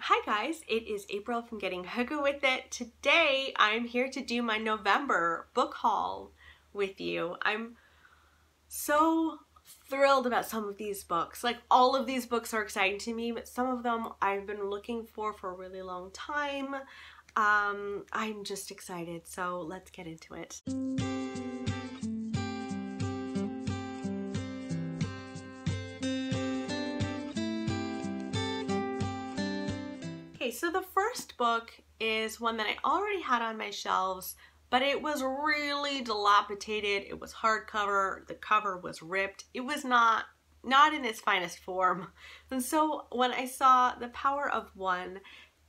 Hi guys, it is April from Getting Hooga With It. Today I'm here to do my November book haul with you. I'm so thrilled about some of these books. Like, all of these books are exciting to me, but some of them I've been looking for a really long time. I'm just excited, so let's get into it. Okay, so the first book is one that I already had on my shelves, but it was really dilapidated. It was hardcover, the cover was ripped. It was not in its finest form. And so when I saw The Power of One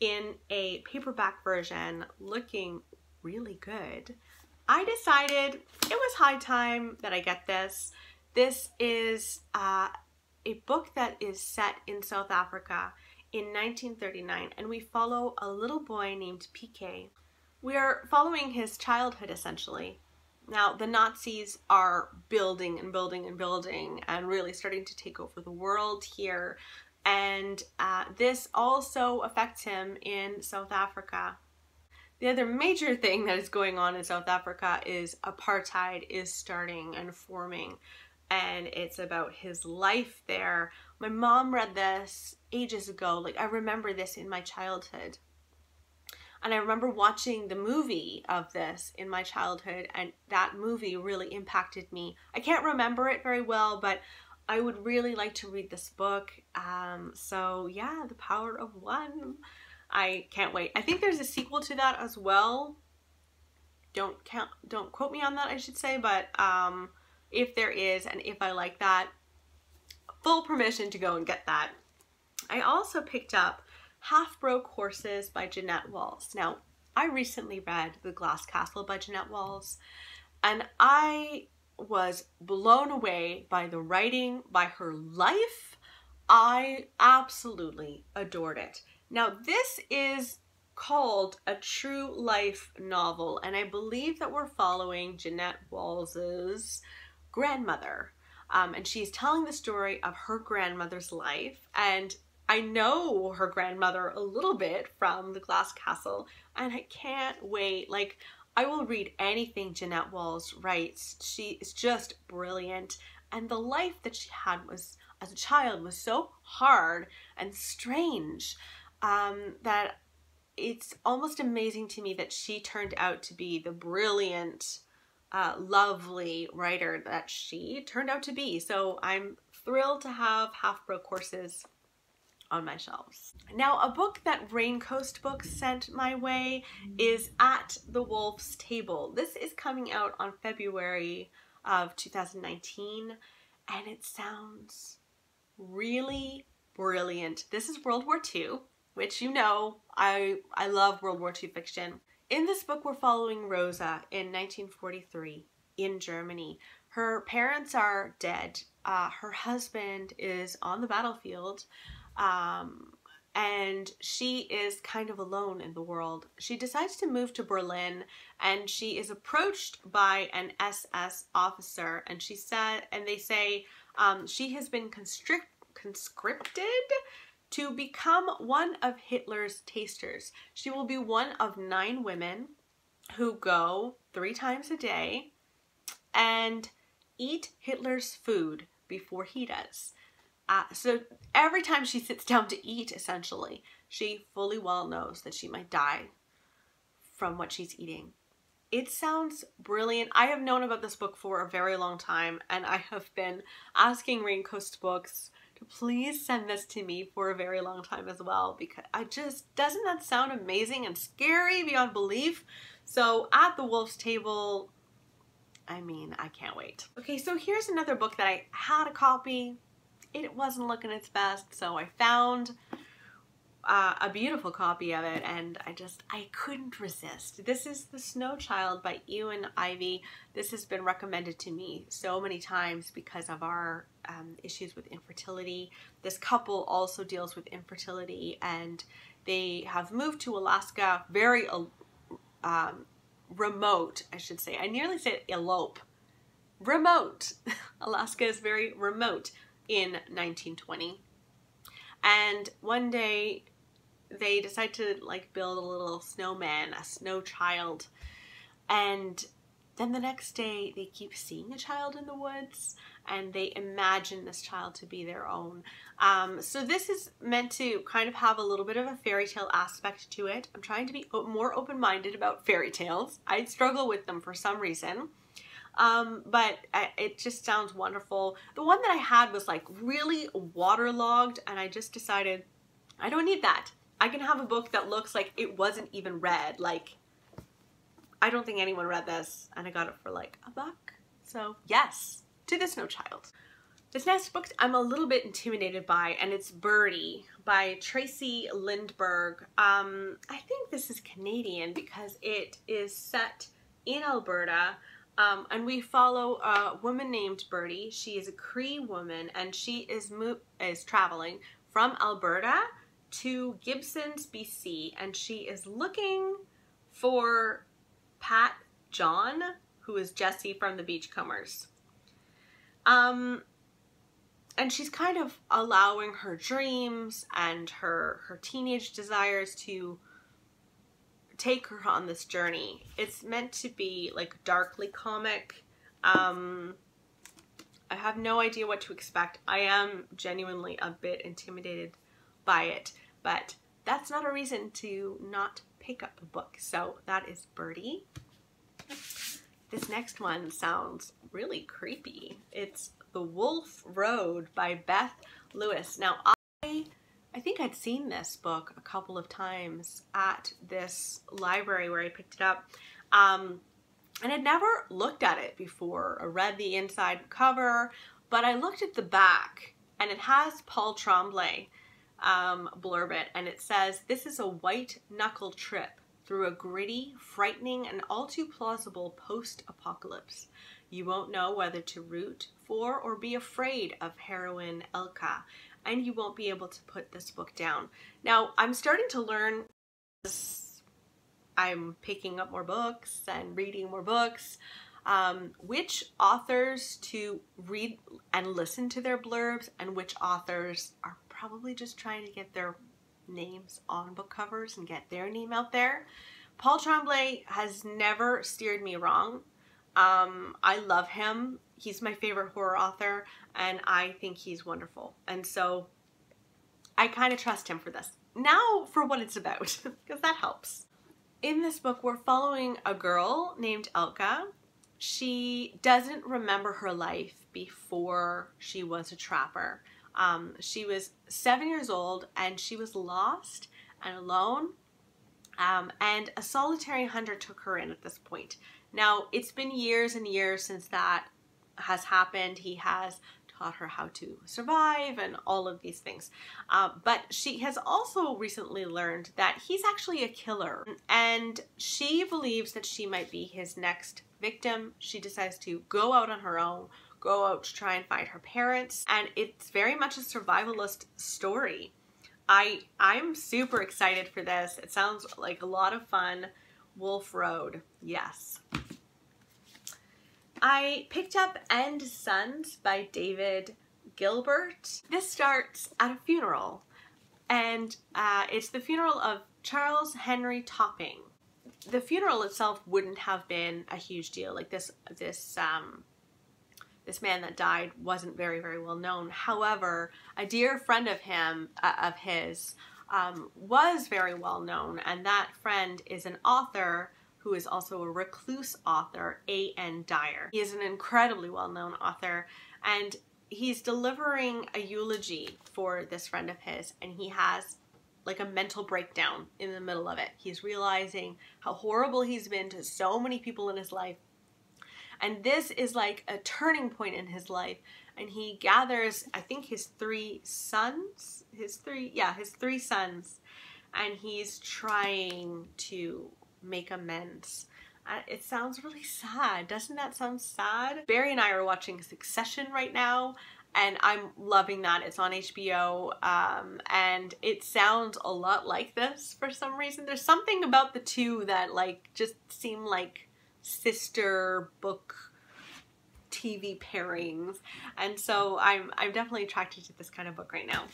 in a paperback version looking really good, I decided it was high time that I get this. This is a book that is set in South Africa in 1939, and we follow a little boy named PK. We are following his childhood, essentially. Now, the Nazis are building and building and building and really starting to take over the world here, and this also affects him in South Africa. The other major thing that is going on in South Africa is apartheid is starting and forming, and it's about his life there. My mom read this ages ago. Like, I remember this in my childhood. And I remember watching the movie of this in my childhood, and that movie really impacted me. I can't remember it very well, but I would really like to read this book. So yeah, The Power of One. I can't wait. I think there's a sequel to that as well. Don't quote me on that, I should say, but if there is, and if I like that, full permission to go and get that. I also picked up Half Broke Horses by Jeanette Walls. Now, I recently read The Glass Castle by Jeanette Walls, and I was blown away by the writing, by her life. I absolutely adored it. Now, this is called a true life novel, and I believe that we're following Jeanette Walls's grandmother. And she's telling the story of her grandmother's life, and I know her grandmother a little bit from The Glass Castle, and I can't wait. Like, I will read anything Jeanette Walls writes. She is just brilliant, and the life that she had was, as a child, was so hard and strange that it's almost amazing to me that she turned out to be the brilliant, lovely writer that she turned out to be. So I'm thrilled to have Half Broke Horses on my shelves. Now, a book that Raincoast Books sent my way is At the Wolf's Table. This is coming out on February of 2019, and it sounds really brilliant. This is World War II, which, you know, I love World War II fiction. In this book, we're following Rosa in 1943 in Germany. Her parents are dead. Her husband is on the battlefield, and she is kind of alone in the world. She decides to move to Berlin, and she is approached by an SS officer, and they say she has been conscripted to become one of Hitler's tasters. She will be one of 9 women who go 3 times a day and eat Hitler's food before he does. So every time she sits down to eat, essentially, she fully well knows that she might die from what she's eating. It sounds brilliant. I have known about this book for a very long time, and I have been asking Raincoast Books to please send this to me for a very long time as well, because doesn't that sound amazing and scary beyond belief? So At the Wolf's Table, I mean, I can't wait. Okay, so here's another book that I had a copy. It wasn't looking its best, so I found a beautiful copy of it, and I couldn't resist. This is The Snow Child by Ewan Ivey. This has been recommended to me so many times because of our issues with infertility. This couple also deals with infertility, and they have moved to Alaska, very remote, I should say. I nearly said elope. Remote. Alaska is very remote in 1920. And one day they decide to like build a little snowman, a snow child, and then the next day they keep seeing a child in the woods and they imagine this child to be their own. So this is meant to kind of have a little bit of a fairy tale aspect to it. I'm trying to be more open-minded about fairy tales. I struggle with them for some reason. But it just sounds wonderful. The one that I had was like really waterlogged, and I just decided I don't need that. I can have a book that looks like it wasn't even read. Like, I don't think anyone read this, and I got it for like $1. So yes, to the Snow Child. This next book I'm a little bit intimidated by, and it's Birdie by Tracy Lindbergh. I think this is Canadian because it is set in Alberta. And we follow a woman named Birdie. She is a Cree woman, and she is traveling from Alberta to Gibsons, BC, and she is looking for Pat John, who is Jessie from the Beachcombers. And she's kind of allowing her dreams and her teenage desires to take her on this journey. It's meant to be like darkly comic. I have no idea what to expect. I am genuinely a bit intimidated by it, but that's not a reason to not pick up a book. So that is Birdie. This next one sounds really creepy. It's The Wolf Road by Beth Lewis. Now I think I'd seen this book a couple of times at this library where I picked it up, and I'd never looked at it before. I read the inside cover, but I looked at the back, and it has Paul Tremblay blurb it, and it says, "This is a white-knuckle trip through a gritty, frightening, and all too plausible post-apocalypse. You won't know whether to root for or be afraid of heroine Elka, and you won't be able to put this book down." Now, I'm starting to learn this. I'm picking up more books and reading more books, which authors to read and listen to their blurbs, and which authors are probably just trying to get their names on book covers and get their name out there. Paul Tremblay has never steered me wrong. I love him. He's my favorite horror author, and I think he's wonderful. And so I kind of trust him for this. Now for what it's about, because that helps. In this book, we're following a girl named Elka. She doesn't remember her life before she was a trapper. She was 7 years old, and she was lost and alone, and a solitary hunter took her in at this point. Now, it's been years and years since that has happened. He has taught her how to survive and all of these things. But she has also recently learned that he's actually a killer, and she believes that she might be his next victim. She decides to go out on her own, go out to try and find her parents, and it's very much a survivalist story. I'm super excited for this. It sounds like a lot of fun. Wolf Road, yes. I picked up End Sons by David Gilbert. This starts at a funeral, and it's the funeral of Charles Henry Topping. The funeral itself wouldn't have been a huge deal. Like this man that died wasn't very well known. However, a dear friend of his was very well known, and that friend is an author who is also a recluse author, A.N. Dyer. He is an incredibly well-known author, and he's delivering a eulogy for this friend of his, and he has like a mental breakdown in the middle of it. He's realizing how horrible he's been to so many people in his life, and this is like a turning point in his life, and he gathers, I think, his three sons, and he's trying to make amends. It sounds really sad. Doesn't that sound sad? Barry and I are watching Succession right now, and I'm loving that. It's on HBO, and it sounds a lot like this for some reason. There's something about the two that like just seem like sister book TV pairings, and so I'm definitely attracted to this kind of book right now.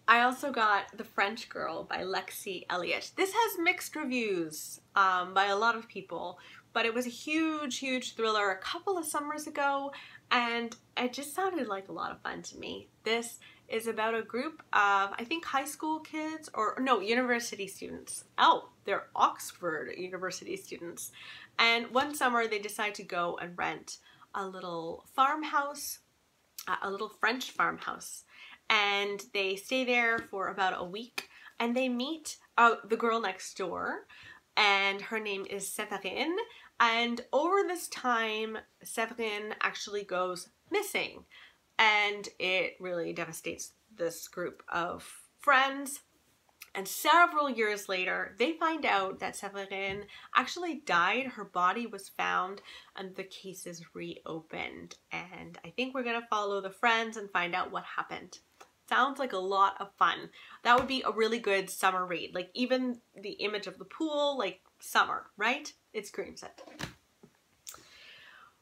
I also got The French Girl by Lexi Elliott. This has mixed reviews by a lot of people, but it was a huge, huge thriller a couple of summers ago, and it just sounded like a lot of fun to me. This is about a group of, I think, high school kids, or no, university students. Oh, they're Oxford University students. And one summer they decide to go and rent a little farmhouse, a little French farmhouse. And they stay there for about a week, and they meet the girl next door, and her name is Séverine. And over this time, Séverine actually goes missing, and it really devastates this group of friends. And several years later, they find out that Séverine actually died. Her body was found, and the case is reopened. And I think we're going to follow the friends and find out what happened. Sounds like a lot of fun. That would be a really good summer read. Like, even the image of the pool, like summer, right? It screams it.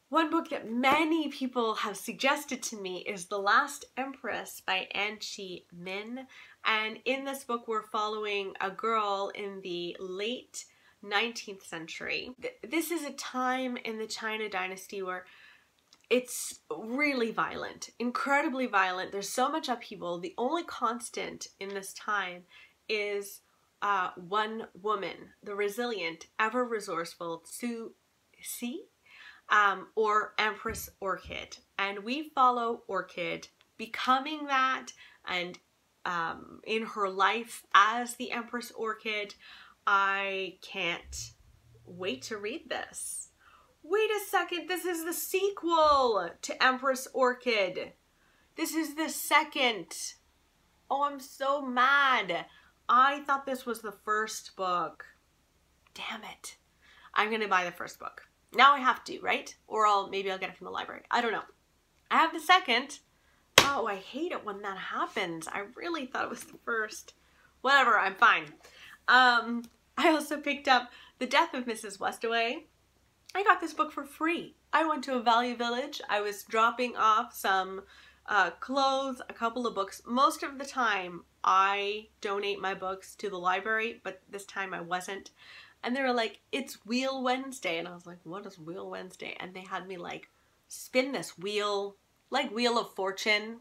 One book that many people have suggested to me is The Last Empress by Anchi Min. And in this book, we're following a girl in the late 19th century. This is a time in the China dynasty where it's really violent, incredibly violent. There's so much upheaval. The only constant in this time is one woman, the resilient, ever resourceful Su Si, or Empress Orchid. And we follow Orchid becoming that, and in her life as the Empress Orchid. I can't wait to read this. Wait a second, this is the sequel to Empress Orchid. This is the second. Oh, I'm so mad. I thought this was the first book. Damn it. I'm gonna buy the first book. Now I have to, right? Or maybe I'll get it from the library. I don't know. I have the second. Oh, I hate it when that happens. I really thought it was the first. Whatever, I'm fine. I also picked up The Death of Mrs Westaway. I got this book for free. I went to a Value Village. I was dropping off some clothes, a couple of books. Most of the time, I donate my books to the library, but this time I wasn't. And they were like, it's Wheel Wednesday. And I was like, what is Wheel Wednesday? And they had me like spin this wheel, like Wheel of Fortune.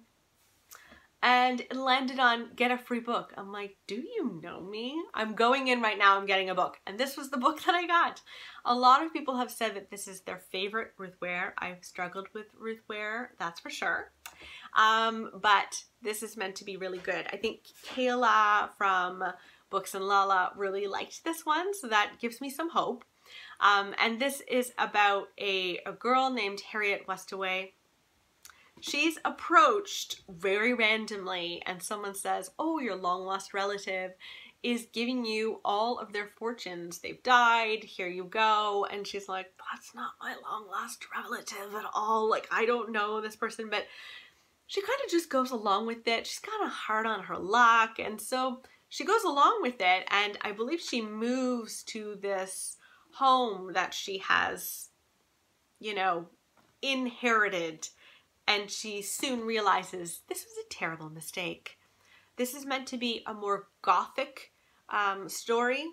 And it landed on get a free book. I'm like, do you know me? I'm going in right now, I'm getting a book. And this was the book that I got. A lot of people have said that this is their favorite Ruth Ware. I've struggled with Ruth Ware, that's for sure. But this is meant to be really good. I think Kayla from Books and Lala really liked this one, so that gives me some hope. And this is about a girl named Harriet Westaway. She's approached very randomly, and someone says, oh, your long-lost relative is giving you all of their fortunes. They've died, here you go. And she's like, that's not my long-lost relative at all. Like, I don't know this person, but she kind of just goes along with it. She's kind of hard on her luck, and so she goes along with it, and I believe she moves to this home that she has, you know, inherited. And she soon realizes this was a terrible mistake. This is meant to be a more gothic story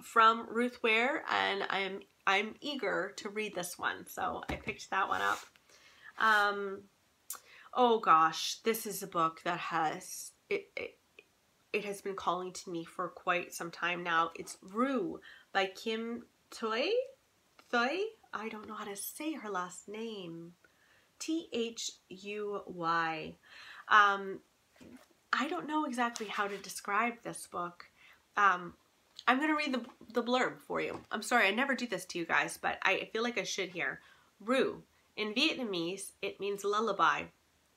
from Ruth Ware, and I'm eager to read this one, so I picked that one up. Oh gosh, this is a book that has it has been calling to me for quite some time now. It's Rue by Kim Thuy. I don't know how to say her last name. Thuy. I don't know exactly how to describe this book. I'm going to read the blurb for you. I'm sorry, I never do this to you guys, but I feel like I should here. Rue. In Vietnamese, it means lullaby.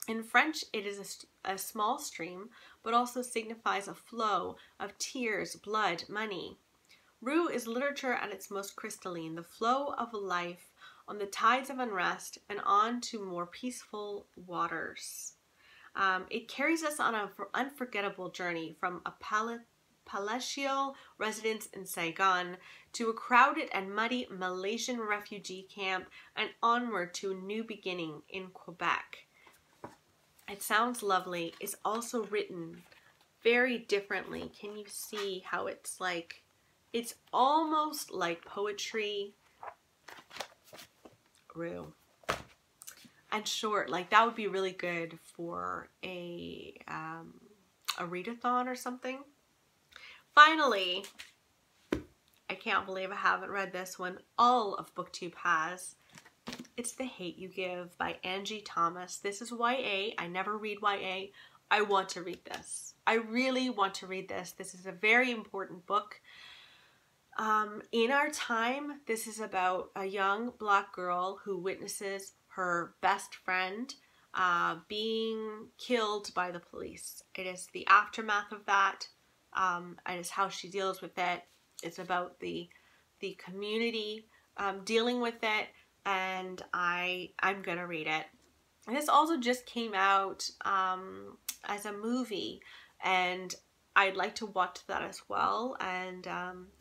In French, it is a small stream, but also signifies a flow of tears, blood, money. Rue is literature at its most crystalline, the flow of life on the tides of unrest and on to more peaceful waters. It carries us on an unforgettable journey from a palatial residence in Saigon to a crowded and muddy Malaysian refugee camp and onward to a new beginning in Quebec. It sounds lovely. It's also written very differently. Can you see how it's like, it's almost like poetry. Real. And short, like that would be really good for a readathon or something. Finally, I can't believe I haven't read this one. All of BookTube has. It's The Hate You Give by Angie Thomas. This is YA. I never read YA. I want to read this. I really want to read this. This is a very important book. In our time, this is about a young Black girl who witnesses her best friend being killed by the police. It is the aftermath of that. It is how she deals with it. It's about the community dealing with it, and I'm gonna read it. And this also just came out as a movie, and I'd like to watch that as well. And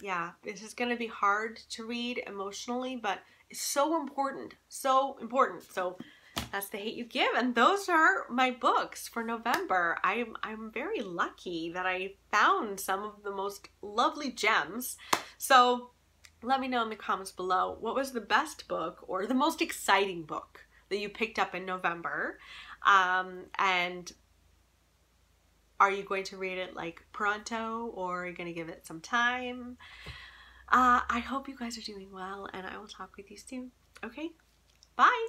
yeah, this is gonna be hard to read emotionally, but it's so important, so important. So that's The Hate You Give, and those are my books for November. I'm very lucky that I found some of the most lovely gems. So let me know in the comments below, what was the best book or the most exciting book that you picked up in November? And are you going to read it like pronto, or are you going to give it some time? I hope you guys are doing well, and I will talk with you soon. Okay, bye!